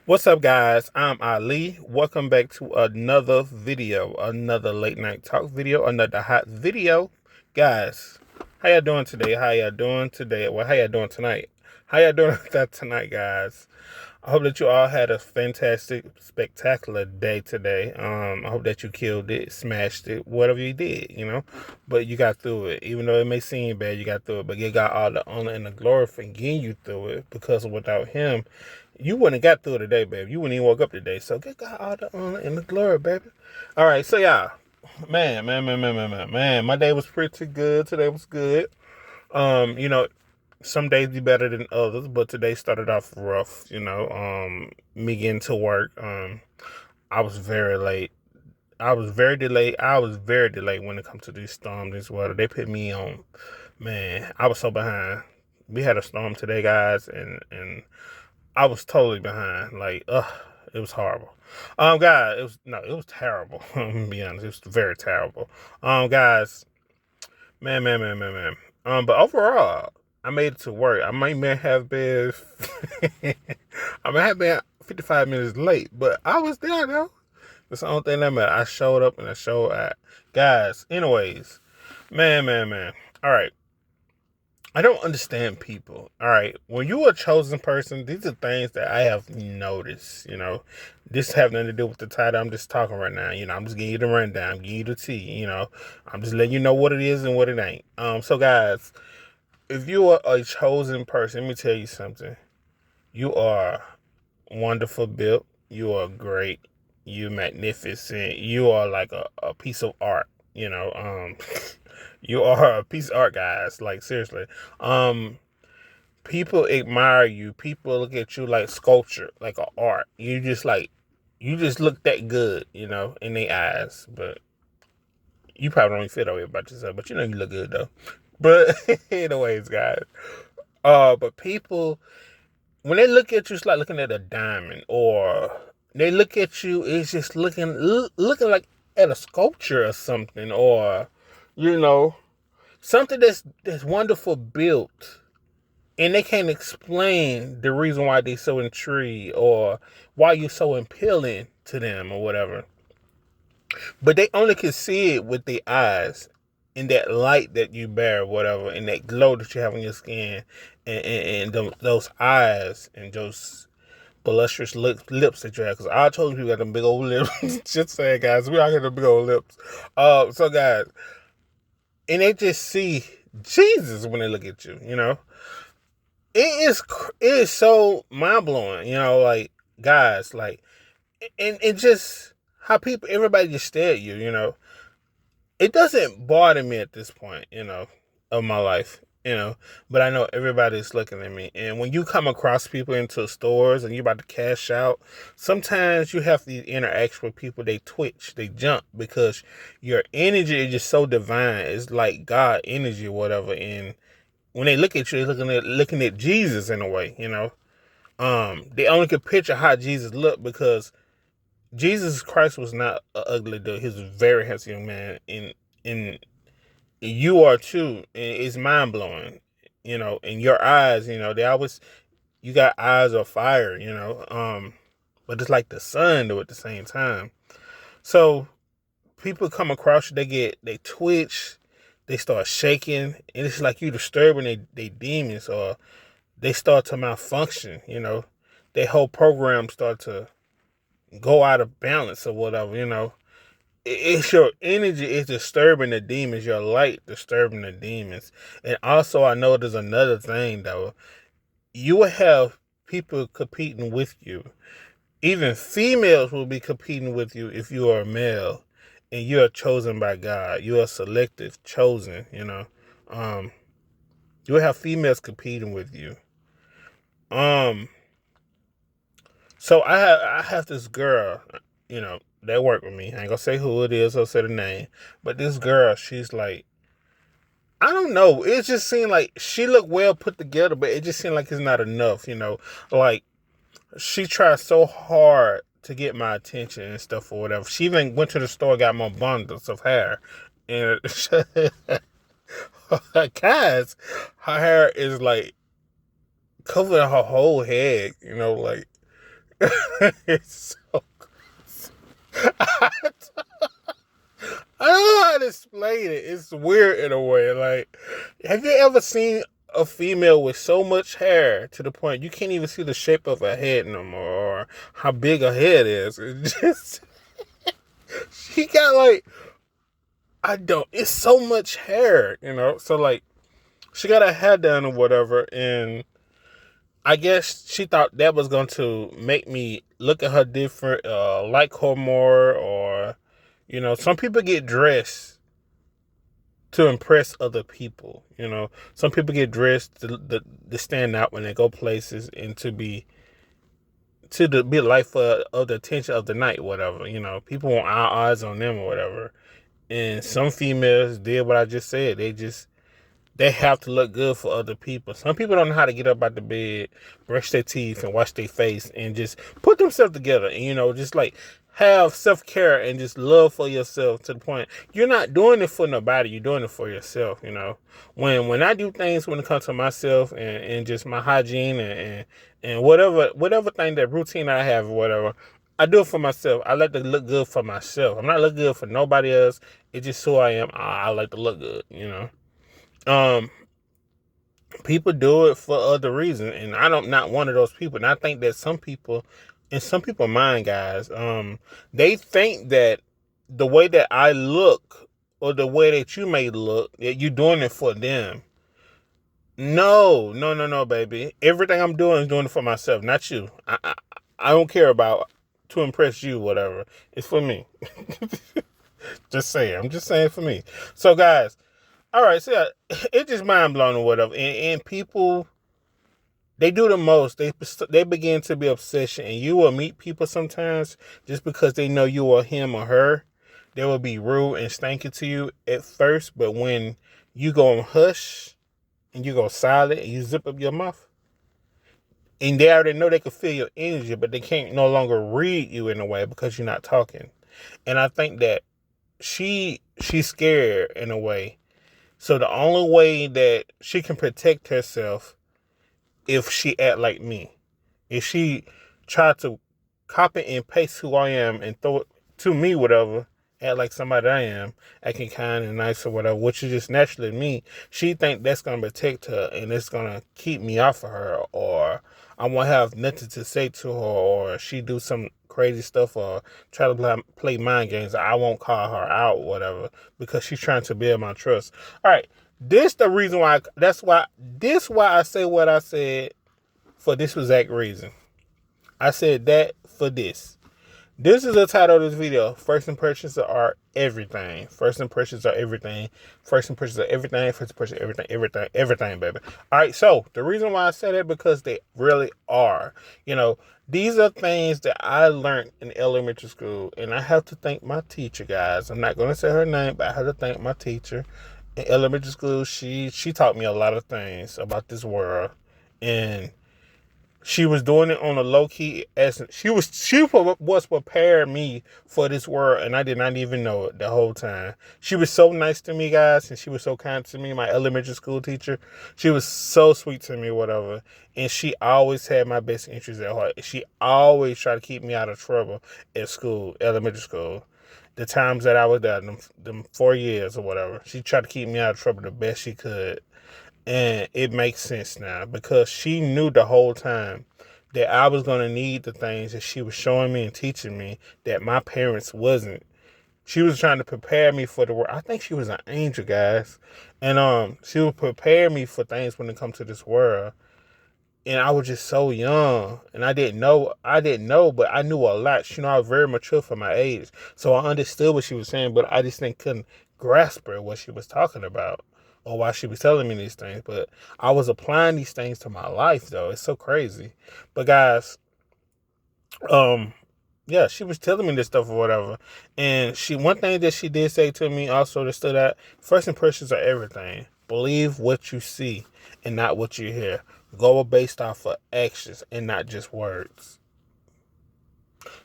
What's up, guys? I'm Ali. Welcome back to another video, another late night talk video, another hot video. Guys, how y'all doing today? How y'all doing today? Well, how y'all doing tonight? How y'all doing that tonight, guys? I hope that you all had a fantastic, spectacular day today. I hope that you killed it, smashed it, whatever you did. But you got through it. Even though it may seem bad, you got through it. But you got all the honor and the glory for getting you through it. Because without him, you wouldn't have got through it today, baby. You wouldn't even woke up today. So get got all the honor and the glory, baby. All right, so yeah. Man. My day was pretty good. Today was good. Um, you know, some days be better than others, but today started off rough. Me getting to work. I was very late. I was very delayed. I was very delayed when it comes to these storms, this weather. They put me on. Man, I was so behind. We had a storm today, guys, and I was totally behind. It was horrible. Guys, it was terrible. I'm gonna be honest, it was very terrible. Guys, man. But overall, I made it to work. I may have been, I may have been 55 minutes late, but I was there though. That's the only thing that mattered. I showed up and I showed out. Guys, anyways, man. All right. I don't understand people. All right. When you are a chosen person, these are things that I have noticed. This have nothing to do with the title. I'm just talking right now. I'm just giving you the rundown, giving you the tea. I'm just letting you know what it is and what it ain't. So guys, if you are a chosen person, let me tell you something. You are wonderful built. You are great. You magnificent. You are like a piece of art. You are a piece of art, guys. Like seriously. Um, People admire you. People look at you like sculpture, like a art. You just look that good, in their eyes. But you probably don't even feel that way about yourself. But you look good though. But anyways, guys. But people when they look at you, it's like looking at a diamond, or they look at you, it's just looking like at a sculpture or something, or you know, something that's wonderful built, and they can't explain the reason why they so intrigued or why you're so appealing to them or whatever. But they only can see it with their eyes, in that light that you bear, whatever, and that glow that you have on your skin, and those eyes and those voluptuous lips that you have. Because I told you you got them big old lips. Just saying, guys, we all got them big old lips. So guys, and they just see Jesus when they look at you. It is so mind blowing. Like guys, like and just how people everybody just stare at you. It doesn't bother me at this point, of my life, but I know everybody's looking at me. And when you come across people into stores and you're about to cash out, sometimes you have to interact with people. They twitch, they jump because your energy is just so divine. It's like God energy or whatever. And when they look at you, they're looking at Jesus in a way. They only can picture how Jesus looked because Jesus Christ was not an ugly dude. He was a very handsome young man, and you are too. And it's mind blowing. In your eyes, they always you got eyes of fire. But it's like the sun though at the same time. So people come across you, they twitch, they start shaking, and it's like you disturbing they demons, or they start to malfunction. Their whole program start to go out of balance or whatever. It's your energy is disturbing the demons, your light disturbing the demons. And also I know there's another thing though. You will have people competing with you. Even females will be competing with you if you are a male and you are chosen by God. You are selective, chosen. Um, you will have females competing with you. Um, so I have this girl, that work with me. I ain't gonna say who it is or say the name, but this girl, she's like, I don't know. It just seemed like she looked well put together, but it just seemed like it's not enough. Like she tried so hard to get my attention and stuff or whatever. She even went to the store, got more bundles of hair, and guys, her hair is like covering her whole head. Like It's so I don't know how to explain it. It's weird in a way. Like, have you ever seen a female with so much hair to the point you can't even see the shape of her head no more, or how big her head is? It just she got like I don't. It's so much hair, you know. So like, she got her hair done or whatever, and I guess she thought that was going to make me look at her different, like her more, or you know, some people get dressed to impress other people. You know, some people get dressed to stand out when they go places and be life of the attention of the night, whatever. You know, people want our eyes on them or whatever. And some females did what I just said. They have to look good for other people. Some people don't know how to get up out the bed, brush their teeth, and wash their face, and just put themselves together. And, you know, just like have self-care and just love for yourself to the point you're not doing it for nobody. You're doing it for yourself, you know. When I do things when it comes to myself and just my hygiene and whatever thing, that routine I have or whatever, I do it for myself. I like to look good for myself. I'm not looking good for nobody else. It's just who I am. I like to look good, you know. Um, People do it for other reasons, and I'm not one of those people. And I think that some people, in some people's mind, guys, they think that the way that I look or the way that you may look, that you're doing it for them. No, no, no, no, baby. Everything I'm doing is doing it for myself, not you. I don't care about to impress you, whatever. It's for me. Just saying. I'm just saying for me. So, guys. All right, so yeah, it's just mind blowing or whatever, and people, they do the most. They begin to be obsession, and you will meet people sometimes just because they know you are him or her. They will be rude and stanky to you at first, but when you go on hush and you go silent and you zip up your mouth, and they already know they can feel your energy, but they can't no longer read you in a way because you're not talking. And I think that she's scared in a way. So the only way that she can protect herself if she act like me, if she try to copy and paste who I am and throw it to me, whatever, act like somebody I am, acting kind and nice or whatever, which is just naturally me, she think that's gonna protect her and it's gonna keep me off of her, or I won't have nothing to say to her, or she do some crazy stuff or try to play mind games. I won't call her out, whatever, because she's trying to build my trust. All right, this the reason why. Why I say what I said for this exact reason. I said that for this. This is the title of this video. First impressions are everything. First impressions are everything. First impressions are everything. First impressions are everything, baby. All right, so the reason why I said that because they really are. You know, these are things that I learned in elementary school, and I have to thank my teacher, guys. I'm not going to say her name, but I have to thank my teacher in elementary school. She taught me a lot of things about this world, and she was doing it on a low key essence. She was preparing me for this world, and I did not even know it the whole time. She was so nice to me, guys, and she was so kind to me. My elementary school teacher, she was so sweet to me, whatever. And she always had my best interests at heart. She always tried to keep me out of trouble at school, elementary school. The times that I was there, them 4 years or whatever, she tried to keep me out of trouble the best she could. And it makes sense now because she knew the whole time that I was going to need the things that she was showing me and teaching me that my parents wasn't. She was trying to prepare me for the world. I think she was an angel, guys. And she would prepare me for things when it comes to this world. And I was just so young, and I didn't know, but I knew a lot. You know, I was very mature for my age. So I understood what she was saying, but I just couldn't grasp her, what she was talking about, or why she was telling me these things. But I was applying these things to my life, though. It's so crazy. But guys, yeah, she was telling me this stuff or whatever. And one thing that she did say to me also that stood out, first impressions are everything. Believe what you see and not what you hear. Go based off of actions and not just words.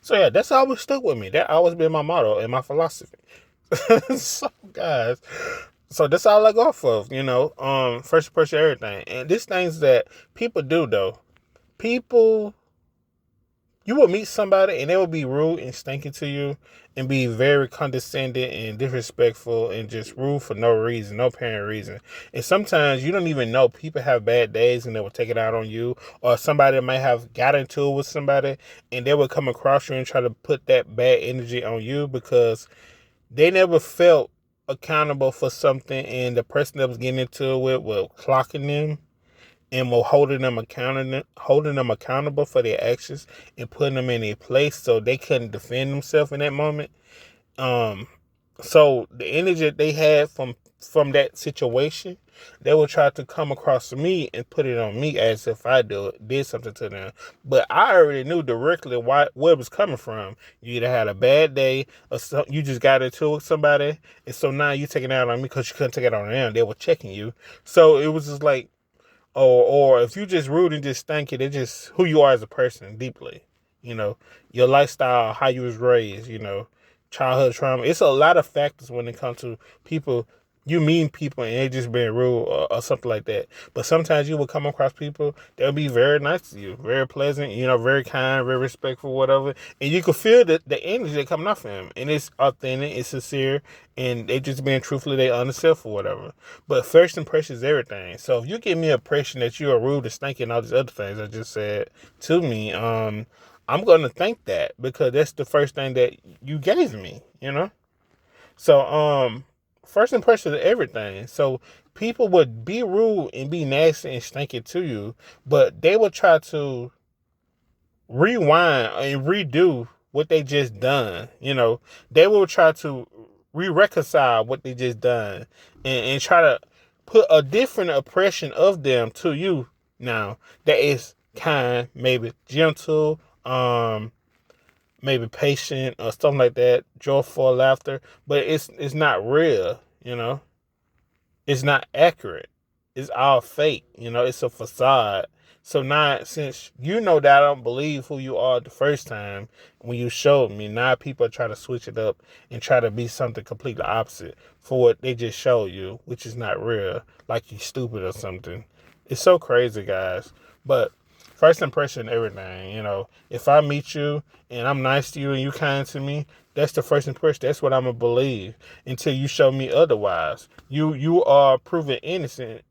So yeah, that's always stuck with me. That always been my motto and my philosophy. So guys, so that's all I go off of, you know. First impression, everything. And these things that people do though. People you will meet somebody and they will be rude and stinking to you and be very condescending and disrespectful and just rude for no reason, no apparent reason. And sometimes you don't even know people have bad days and they will take it out on you, or somebody might have got into it with somebody and they will come across you and try to put that bad energy on you because they never felt accountable for something, and the person that was getting into it with was clocking them and were holding them accountable for their actions and putting them in a place so they couldn't defend themselves in that moment. Um, so the energy that they had from that situation, they would try to come across to me and put it on me as if I did something to them. But I already knew directly where it was coming from. You either had a bad day or you just got into it with somebody, and so now you taking it out on me because you couldn't take it out on them. They were checking you. So it was just like, or if you just rude and just stanky, it's just who you are as a person deeply. You know, your lifestyle, how you was raised, childhood trauma. It's a lot of factors when it comes to people. You meet people and they just being rude or something like that. But sometimes you will come across people that'll be very nice to you, very pleasant, very kind, very respectful, whatever. And you can feel the energy that coming off of them. And it's authentic, it's sincere, and they just being truthfully they honest self or whatever. But first impression is everything. So if you give me an impression that you are rude and stinky and all these other things I just said to me, I'm gonna think that because that's the first thing that you gave me. So first impression is everything. So people would be rude and be nasty and stinky to you, but they will try to rewind and redo what they just done. They will try to reconcile what they just done and try to put a different impression of them to you now that is kind, maybe gentle, maybe patient or something like that, joyful laughter, but it's not real. It's not accurate. It's all fake, it's a facade. So now, since you know that I don't believe who you are the first time when you showed me, now people try to switch it up and try to be something completely opposite for what they just showed you, which is not real, like you stupid or something. It's so crazy, guys. But first impression, everything, if I meet you and I'm nice to you and you kind to me, that's the first impression. That's what I'm gonna believe until you show me otherwise. You are proven innocent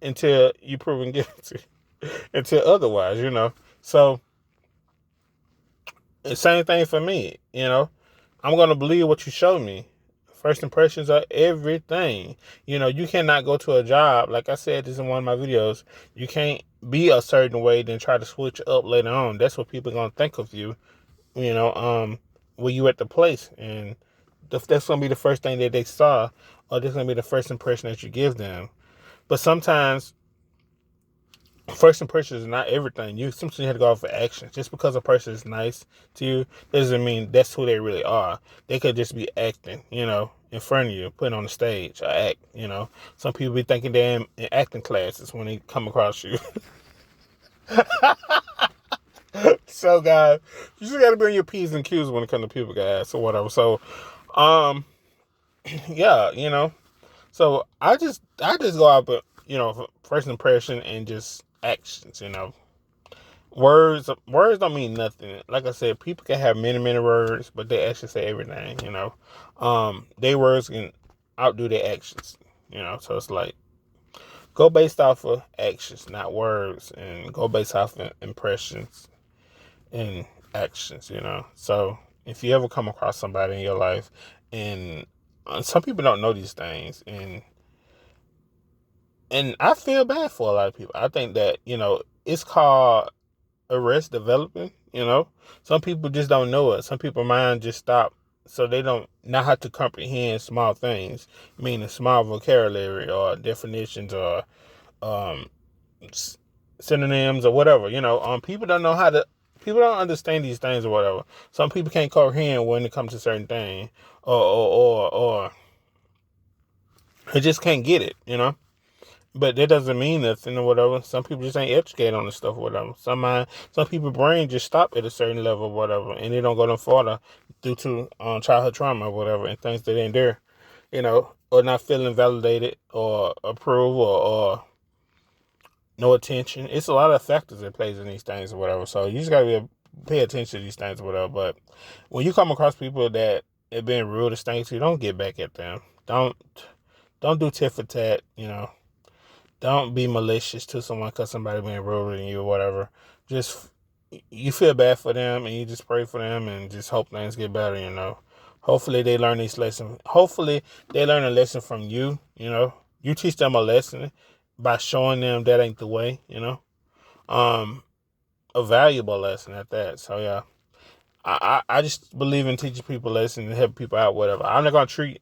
until you proven guilty. Until otherwise. So the same thing for me. I'm gonna believe what you show me. First impressions are everything. You cannot go to a job, like I said this in one of my videos, you can't be a certain way then try to switch up later on. That's what people are gonna think of you, when you at the place. And that's gonna be the first thing that they saw, or that's gonna be the first impression that you give them. But sometimes first impression is not everything. You sometimes have to go off of actions. Just because a person is nice to you doesn't mean that's who they really are. They could just be acting, in front of you, putting on the stage, or act. Some people be thinking they're in acting classes when they come across you. So, guys, you just gotta be on your P's and Q's when it comes to people, guys, or whatever. So, yeah. So I just go out, but first impression and just actions. Words don't mean nothing. Like I said, people can have many words, but they actually say everything. Their words can outdo their actions. So it's like go based off of actions, not words, and go based off of impressions and actions. So if you ever come across somebody in your life, and some people don't know these things, and I feel bad for a lot of people. I think that it's called arrest development. Some people just don't know it. Some people mind just stop, so they don't not have to comprehend small things, meaning small vocabulary or definitions or um, synonyms or whatever. People don't know how to. People don't understand these things or whatever. Some people can't comprehend when it comes to certain things, or they just can't get it. But that doesn't mean nothing or whatever. Some people just ain't educated on this stuff or whatever. Some people brain just stop at a certain level or whatever, and they don't go no further due to childhood trauma or whatever, and things that ain't there, or not feeling validated or approved or no attention. It's a lot of factors that plays in these things or whatever. So you just gotta pay attention to these things or whatever. But when you come across people that have been rude to things, you don't get back at them. Don't do tit for tat. Don't be malicious to someone because somebody being rude to you or whatever. Just you feel bad for them and you just pray for them and just hope things get better. Hopefully they learn these lessons. Hopefully they learn a lesson from you. You teach them a lesson by showing them that ain't the way. A valuable lesson at that. So yeah. I just believe in teaching people lessons and helping people out, whatever. I'm not gonna treat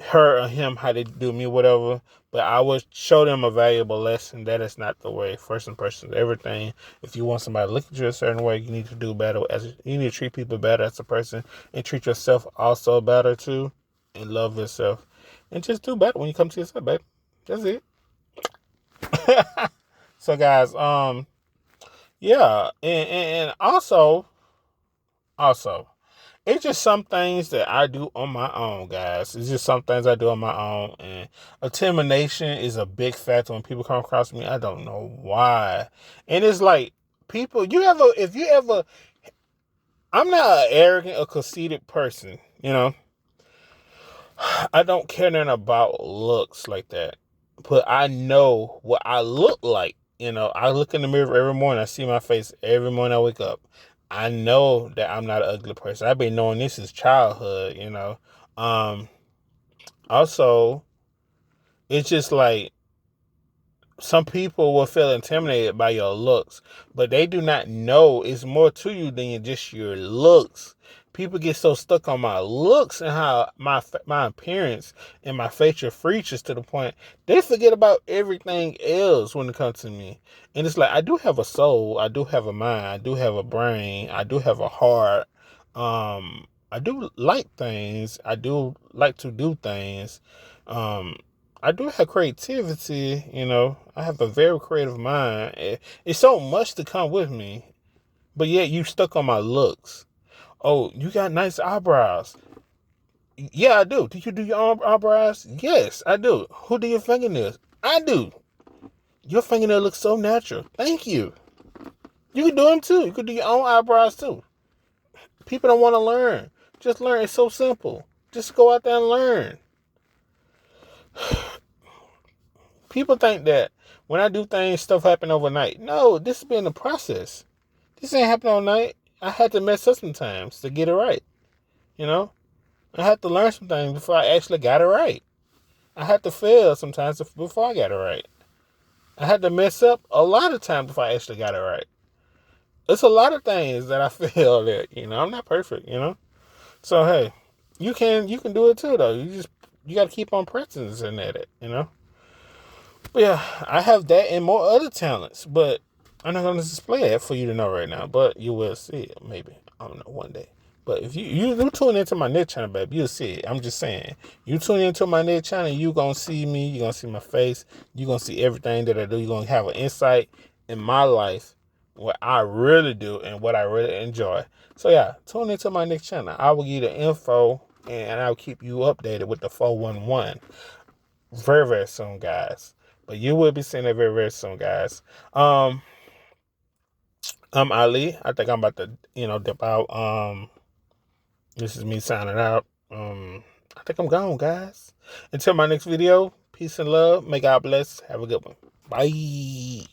her or him how they do me, whatever. But I would show them a valuable lesson. That is not the way. First impressions, everything. If you want somebody to look at you a certain way, you need to do better. You need to treat people better as a person, and treat yourself also better too, and love yourself, and just do better when you come to yourself, baby. That's it. So, guys, yeah, and also. It's just some things that I do on my own, guys. It's just some things I do on my own. And intimidation is a big factor when people come across me. I don't know why. And it's like, people, I'm not an arrogant or conceited person. I don't care nothing about looks like that. But I know what I look like. I look in the mirror every morning. I see my face every morning I wake up. I know that I'm not an ugly person. I've been knowing this since childhood. Um, Also, it's just like some people will feel intimidated by your looks, but they do not know it's more to you than just your looks. People get so stuck on my looks and how my appearance and my facial features to the point they forget about everything else when it comes to me. And it's like, I do have a soul, I do have a mind, I do have a brain, I do have a heart. I do like things. I do like to do things. Um, I do have creativity. I have a very creative mind. It's so much to come with me, but yet you stuck on my looks. Oh, you got nice eyebrows. Yeah, I do. Did you do your own eyebrows? Yes, I do. Who do your fingernails? I do. Your fingernail looks so natural. Thank you. You can do them too. You can do your own eyebrows too. People don't want to learn. Just learn. It's so simple. Just go out there and learn. People think that when I do things, stuff happen overnight. No, this has been a process. This ain't happen overnight. I had to mess up sometimes to get it right. I had to learn some things before I actually got it right. I had to fail sometimes before I got it right. I had to mess up a lot of times before I actually got it right. It's a lot of things that I failed at. I'm not perfect. So hey, you can do it too though. You got to keep on practicing at it. But yeah, I have that and more other talents, but I'm not going to display that for you to know right now. But you will see it, maybe. I don't know, one day. But if you tune into my next channel, baby, you'll see it. I'm just saying. You tune into my next channel, you going to see me. You're going to see my face. You're going to see everything that I do. You're going to have an insight in my life, what I really do and what I really enjoy. So yeah, tune into my next channel. I will give you the info and I'll keep you updated with the 411 very, very soon, guys. But you will be seeing it very, very soon, guys. I'm Ali. I think I'm about to, dip out. This is me signing out. I think I'm gone, guys. Until my next video, peace and love. May God bless. Have a good one. Bye.